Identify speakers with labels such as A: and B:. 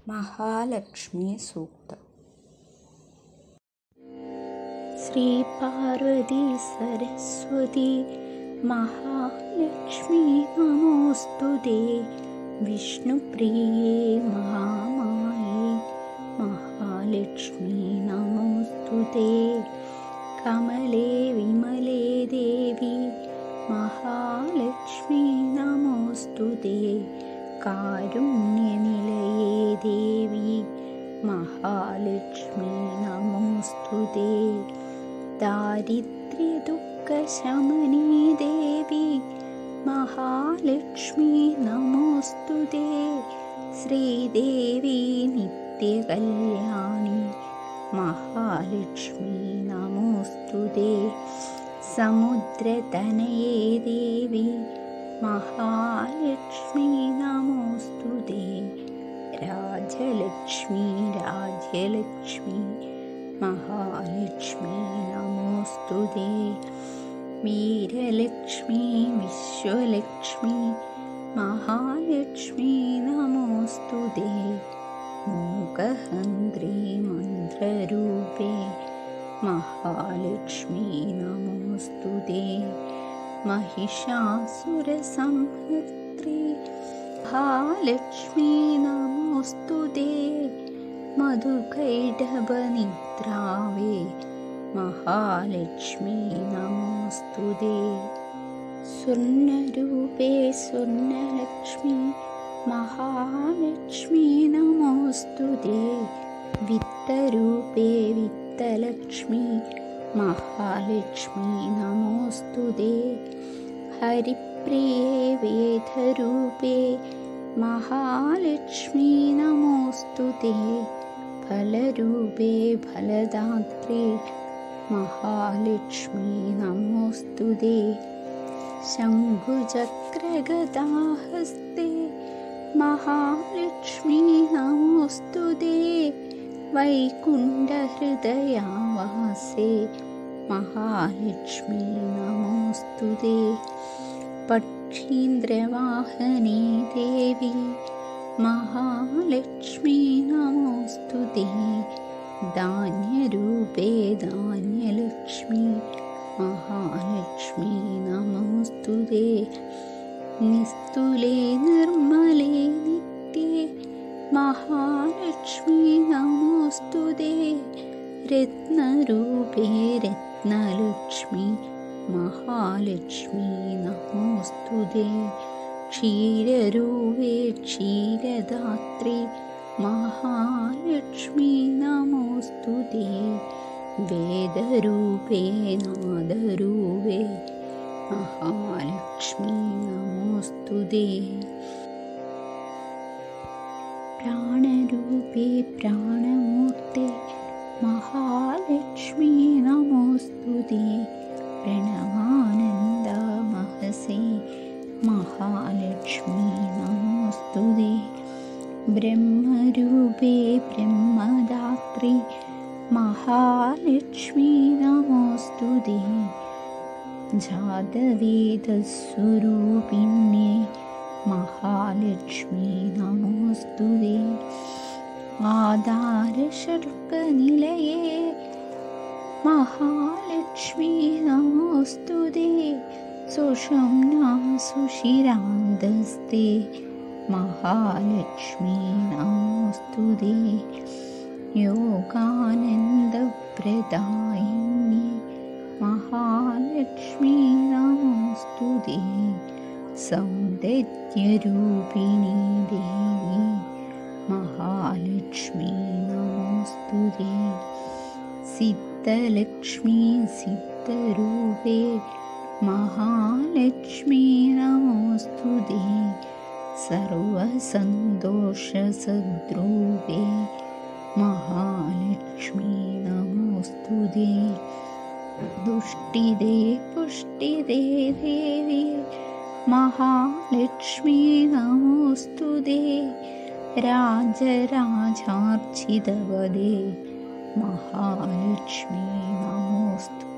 A: महालक्ष्मी सूक्त।
B: श्री पार्वती सरस्वती महालक्ष्मी नमोस्तुते। विष्णुप्रिये महामाये महालक्ष्मी नमोस्तुते। कमले विमले देवी महालक्ष्मी नमोस्तुते। कारुण्यनिलये देवी महालक्ष्मी नमोस्तुते। दारिद्र्यदुःखशमनी देवी महालक्ष्मी नमोस्तुते। श्रीदेवी नित्यकल्याणी महालक्ष्मी नमोस्तुते। समुद्रतनये देवी महालक्ष्मी नमोस्तुते। राजलक्ष्मी राज्यलक्ष्मी महालक्ष्मी नमोस्तुते। वीरलक्ष्मी विश्वलक्ष्मी महालक्ष्मी नमोस्तुते। मूकहन्त्री मन्त्ररूपे महालक्ष्मी नमोस्तुते। महिषासुरसंहर्त्री महालक्ष्मी नमोस्तुते। मधुकैटभनिद्रावे महालक्ष्मी नमोस्तुते। स्वर्णरूपे स्वर्णलक्ष्मी महालक्ष्मी नमोस्तुते। वित्तरूपे वित्तलक्ष्मी महालक्ष्मी नमोस्तुते। हरिप्रिये वेदरूपे महालक्ष्मी नमोस्तुते। फलरूपे फलदात्रे महालक्ष्मी नमोस्तुते। शङ्खुचक्रगदाहस्ते महालक्ष्मी नमोस्तुते। वैकुण्ठहृदयावासे महालक्ष्मी नमोस्तुते। पक्षीन्द्रवाहने देवी महालक्ष्मी नमोस्तुते। धान्यरूपे धान्यलक्ष्मी महालक्ष्मी नमोस्तुते। निस्तुले निर्मले नित्ये महालक्ष्मी नमोस्तुते। रत्नरूपे रत्नलक्ष्मी महालक्ष्मी नमोस्तुते। क्षीररूपे क्षीरदात्रे महालक्ष्मी नमोस्तुते। वेदरूपे नादरूपे महालक्ष्मी नमोस्तुते। प्राणरूपे प्राणमूर्ते महालक्ष्मी नमोस्तुते। प्रणवानन्दमहसे महालक्ष्मी नमोस्तुते। ब्रह्मरूपे ब्रह्मदात्री महालक्ष्मी नमोस्तुते। जातवेदस्वरूपिण्ये महालक्ष्मी नमोस्तुते। आधारशर्कनिलये महालक्ष्मी नमोस्तुते। सुषुम्ना सुशिरान्धस्ते महालक्ष्मी नमोस्तुते। योगानन्दप्रदायिन्ये महालक्ष्मी नमोस्तुते। सौन्दर्यरूपिणी देवी महालक्ष्मी नमोस्तुते। सिद्धलक्ष्मी सिद्धरूपे महालक्ष्मी नमोस्तुते। सर्वसन्तोषसद्रूपे महालक्ष्मी नमोस्तुते। दुष्टिदे पुष्टिदे देवी महालक्ष्मी नमोस्तुते। राजराजार्चितवदे महालक्ष्मी नमोस्तुते।